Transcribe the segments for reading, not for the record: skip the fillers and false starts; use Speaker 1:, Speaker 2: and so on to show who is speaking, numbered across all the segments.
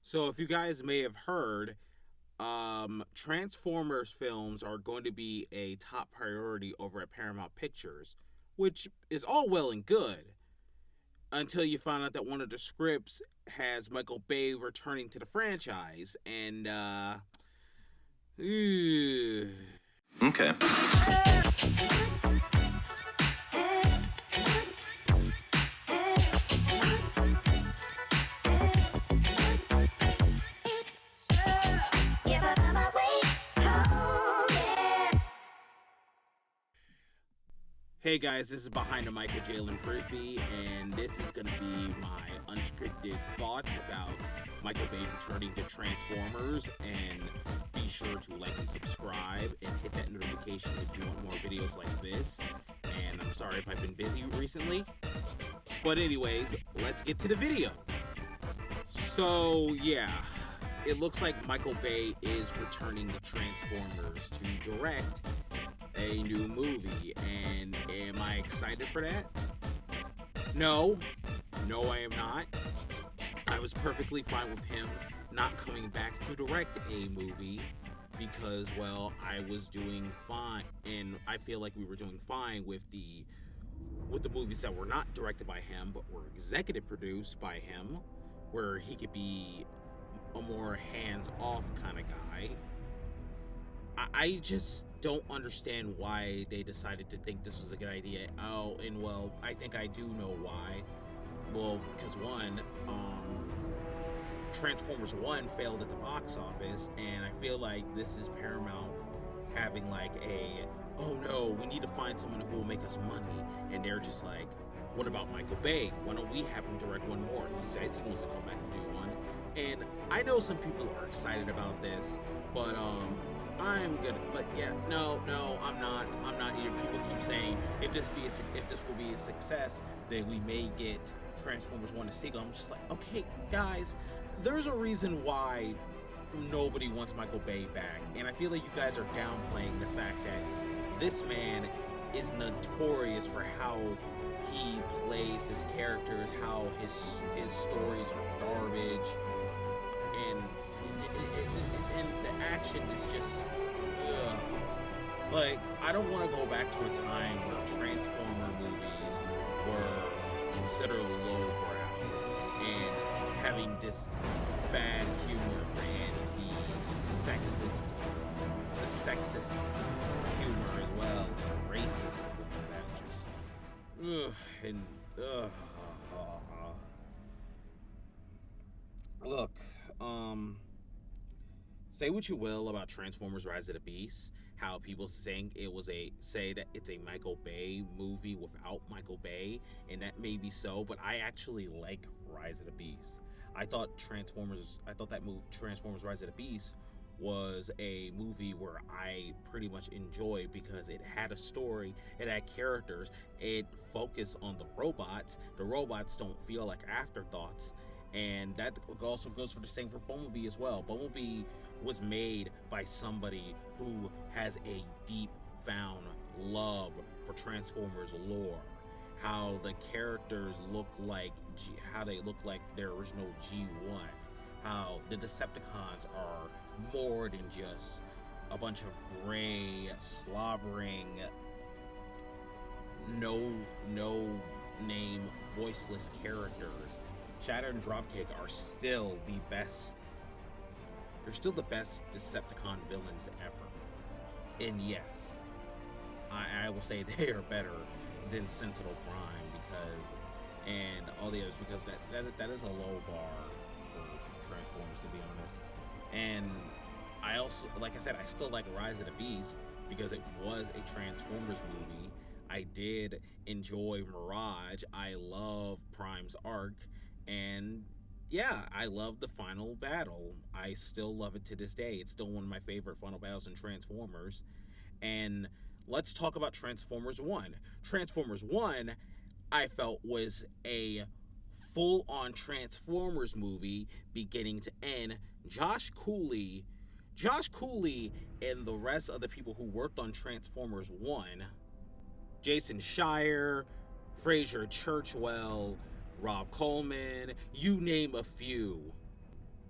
Speaker 1: So, if you guys may have heard, Transformers films are going to be a top priority over at Paramount Pictures, which is all well and good until you find out that one of the scripts has Michael Bay returning to the franchise. And, ew.
Speaker 2: Okay.
Speaker 1: Hey guys, this is Behind the Mic with Jalen Frisbee, and this is going to be my unscripted thoughts about Michael Bay returning to Transformers. And be sure to like and subscribe and hit that notification if you want more videos like this. And I'm sorry if I've been busy recently. But anyways, let's get to the video. So yeah, it looks like Michael Bay is returning to Transformers to direct a new movie, and am I excited for that? No, I am not. I was perfectly fine with him not coming back to direct a movie because, well, I was doing fine, and I feel like we were doing fine with the movies that were not directed by him but were executive produced by him, where he could be a more hands-off kind of guy. I just don't understand why they decided to think this was a good idea. Oh, and well, I think I do know why. Well, because one, Transformers 1 failed at the box office, and I feel like this is Paramount having like oh no, we need to find someone who will make us money. And they're just like, what about Michael Bay? Why don't we have him direct one more? He says he wants to come back and do one. And I know some people are excited about this, but I'm gonna, but yeah, no, I'm not. Here. People keep saying if this will be a success, then we may get Transformers 1 to sequel. I'm just like, okay, guys, there's a reason why nobody wants Michael Bay back, and I feel like you guys are downplaying the fact that this man is notorious for how he plays his characters, how his stories are garbage, and the action is just ugh. Like, I don't want to go back to a time where Transformer movies were considered lowbrow and having this bad humor and the sexist humor as well, racism and that just look, say what you will about Transformers Rise of the Beast, how people say that it's a Michael Bay movie without Michael Bay, and that may be so, but I actually like Rise of the Beast. I thought Transformers Rise of the Beast was a movie where I pretty much enjoyed because it had a story, it had characters, it focused on the robots. The robots don't feel like afterthoughts. And that also goes for the same for Bumblebee as well. Bumblebee was made by somebody who has a deep found love for Transformers lore. How the characters look like, how they look like their original G1. How the Decepticons are more than just a bunch of gray, slobbering, no name, voiceless characters. Shatter and Dropkick are still the best. They're still the best Decepticon villains ever. And yes, I will say they are better than Sentinel Prime and all the others, because that is a low bar for Transformers, to be honest. And I also, like I said, I still like Rise of the Beast because it was a Transformers movie. I did enjoy Mirage. I love Prime's arc. And yeah, I love the final battle. I still love it to this day. It's still one of my favorite final battles in Transformers. And let's talk about Transformers 1. Transformers 1, I felt, was a full-on Transformers movie beginning to end. Josh Cooley and the rest of the people who worked on Transformers 1, Jason Schreier, Fraser Churchwell, Rob Coleman, you name a few,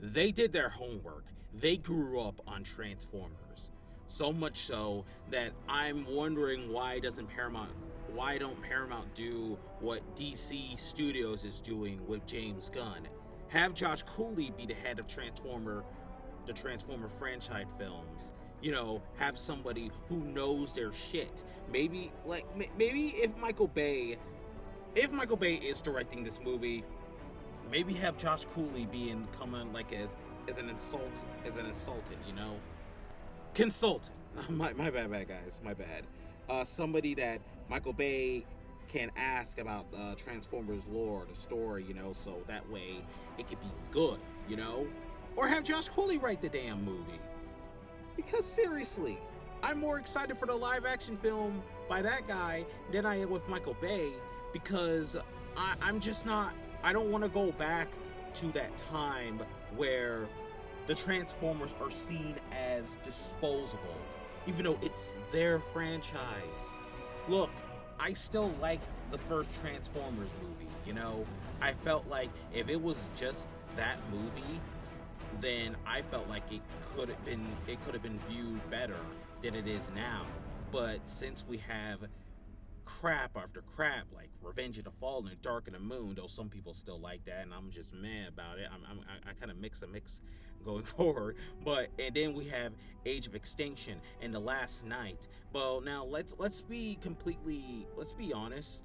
Speaker 1: They did their homework. They grew up on Transformers. So much so that I'm wondering why don't Paramount do what DC Studios is doing with James Gunn? Have Josh Cooley be the head of the Transformer franchise films. Have somebody who knows their shit. Maybe if Michael Bay is directing this movie, maybe have Josh Cooley come on like as an consultant, consultant. My bad, guys, my bad. Somebody that Michael Bay can ask about Transformers lore, the story, so that way it could be good, or have Josh Cooley write the damn movie. Because seriously, I'm more excited for the live action film by that guy than I am with Michael Bay, because I'm just not. I don't want to go back to that time where the Transformers are seen as disposable, even though it's their franchise. Look, I still like the first Transformers movie, I felt like if it was just that movie, then I felt like it could have been viewed better than it is now. But since we have crap after crap like Revenge of the Fallen and Dark of the Moon, though some people still like that, and I'm just mad about it. I kind of mix going forward. And then we have Age of Extinction and The Last Night. Well, now let's be honest.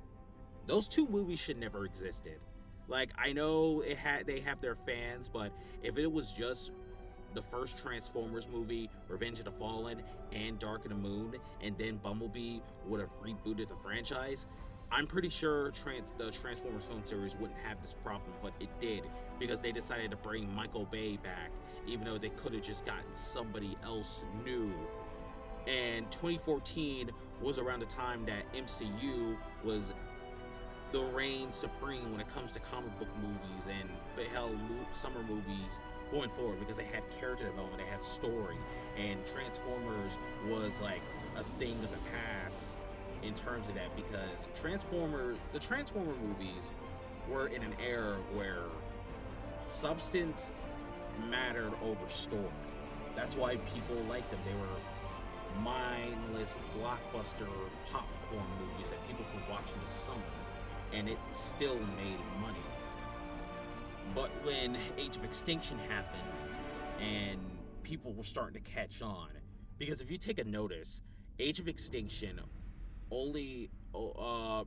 Speaker 1: Those two movies should never existed. Like, I know they have their fans, but if it was just the first Transformers movie, Revenge of the Fallen, and Dark of the Moon, and then Bumblebee would have rebooted the franchise, I'm pretty sure the Transformers film series wouldn't have this problem, but it did, because they decided to bring Michael Bay back, even though they could have just gotten somebody else new. And 2014 was around the time that MCU was the reign supreme when it comes to comic book movies and summer movies going forward, because they had character development, they had story, and Transformers was like a thing of the past in terms of that, because the Transformer movies were in an era where substance mattered over story. That's why people liked them. They were mindless blockbuster popcorn movies that people could watch in the summer, and it still made money. But when Age of Extinction happened and people were starting to catch on, because if you take a notice, Age of Extinction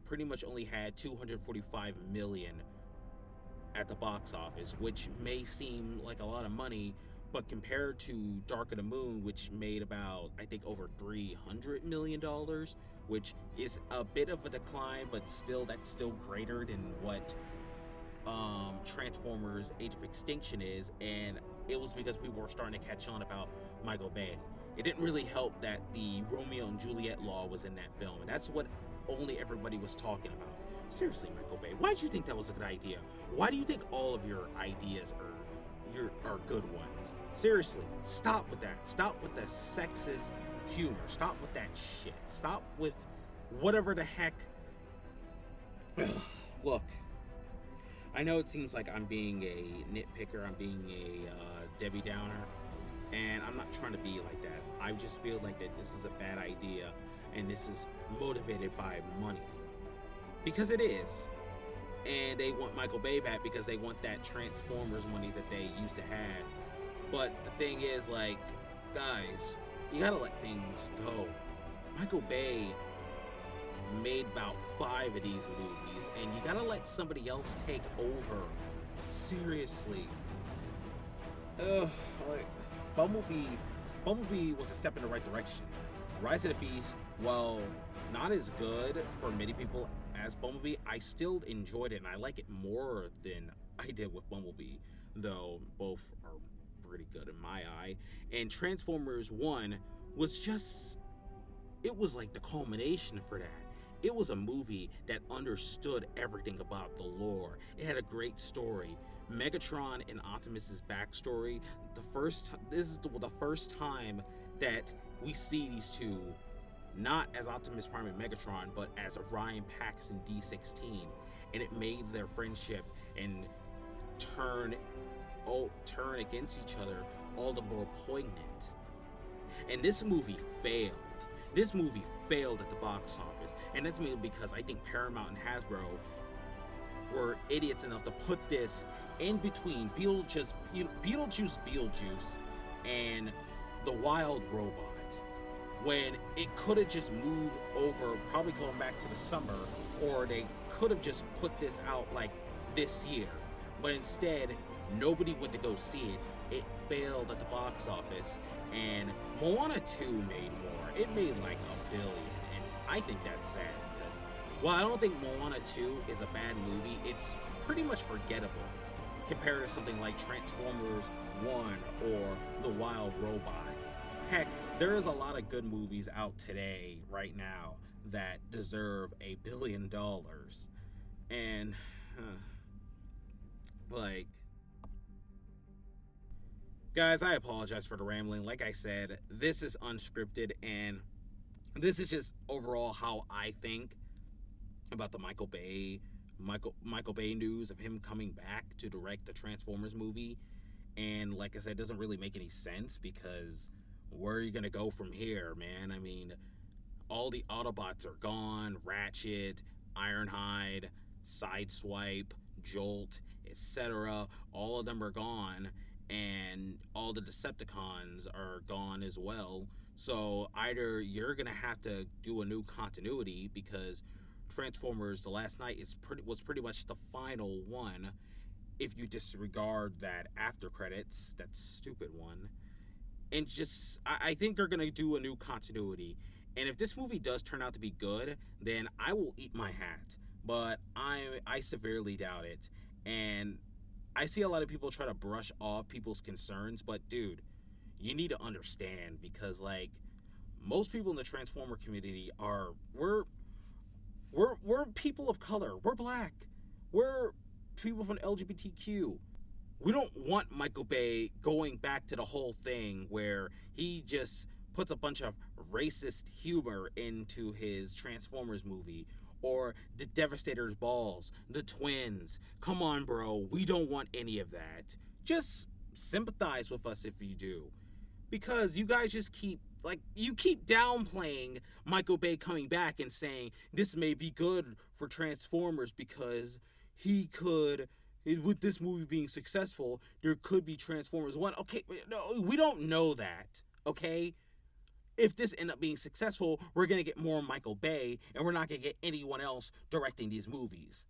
Speaker 1: pretty much only had 245 million at the box office, which may seem like a lot of money, but compared to Dark of the Moon, which made about, I think, over $300 million, which is a bit of a decline, but that's still greater than what Transformers Age of Extinction is. And it was because people were starting to catch on about Michael Bay. It didn't really help that the Romeo and Juliet law was in that film, and that's what only everybody was talking about. Seriously, Michael Bay, why did you think that was a good idea? Why do you think all of your ideas are good ones? Seriously, stop with that. Stop with the sexist humor. Stop with that shit. Stop with whatever the heck. Look, I know it seems like I'm being a nitpicker, I'm being a Debbie Downer, and I'm not trying to be like that. I just feel like that this is a bad idea, and this is motivated by money. Because it is. And they want Michael Bay back because they want that Transformers money that they used to have. But the thing is, like, guys, you gotta let things go. Michael Bay made about 5 of these movies, and you gotta let somebody else take over. Seriously. Like, Bumblebee was a step in the right direction. Rise of the Beast, while not as good for many people as Bumblebee, I still enjoyed it, and I like it more than I did with Bumblebee, though both are pretty good in my eye. And Transformers 1 was just, it was like the culmination for that. It was a movie that understood everything about the lore. It had a great story. Megatron and Optimus's backstory, this is the first time that we see these two not as Optimus Prime and Megatron, but as Orion Pax and D16, and it made their friendship and turn turn against each other, all the more poignant. And this movie failed. This movie failed at the box office, and that's mainly because I think Paramount and Hasbro were idiots enough to put this in between Beetlejuice, and the Wild Robot, when it could have just moved over, probably going back to the summer, or they could have just put this out like this year. But instead, nobody went to go see it. It failed at the box office, and Moana 2 made more. It made like $1 billion, and I think that's sad because, while I don't think Moana 2 is a bad movie, it's pretty much forgettable compared to something like Transformers 1 or The Wild Robot. Heck, there is a lot of good movies out today, right now, that deserve $1 billion. And, like, guys, I apologize for the rambling. Like I said, this is unscripted, and this is just overall how I think about the Michael Bay news of him coming back to direct the Transformers movie. And like I said, it doesn't really make any sense because where are you gonna go from here, man? I mean, all the Autobots are gone. Ratchet, Ironhide, Sideswipe, Jolt, etc. All of them are gone, and all the Decepticons are gone as well. So either you're gonna have to do a new continuity because Transformers: The Last Knight was pretty much the final one. If you disregard that after credits, that stupid one, and just I think they're gonna do a new continuity. And if this movie does turn out to be good, then I will eat my hat. But I severely doubt it. And I see a lot of people try to brush off people's concerns, but dude, you need to understand because like most people in the Transformer community are we're people of color. We're black. We're people from LGBTQ. We don't want Michael Bay going back to the whole thing where he just puts a bunch of racist humor into his Transformers movie, or the Devastator's balls, the twins. Come on, bro. We don't want any of that. Just sympathize with us if you do. Because you guys just keep downplaying Michael Bay coming back and saying this may be good for Transformers because he could, with this movie being successful, there could be Transformers 1. Okay, no, we don't know that, okay? If this end up being successful, we're going to get more Michael Bay, and we're not going to get anyone else directing these movies.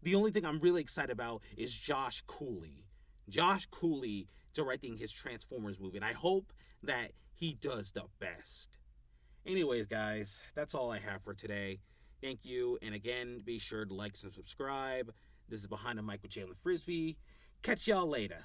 Speaker 1: The only thing I'm really excited about is Josh Cooley. Josh Cooley directing his Transformers movie, and I hope that he does the best. Anyways, guys, that's all I have for today. Thank you, and again, be sure to like and subscribe. This is Behind the Mic with Jalen Frisbee. Catch y'all later.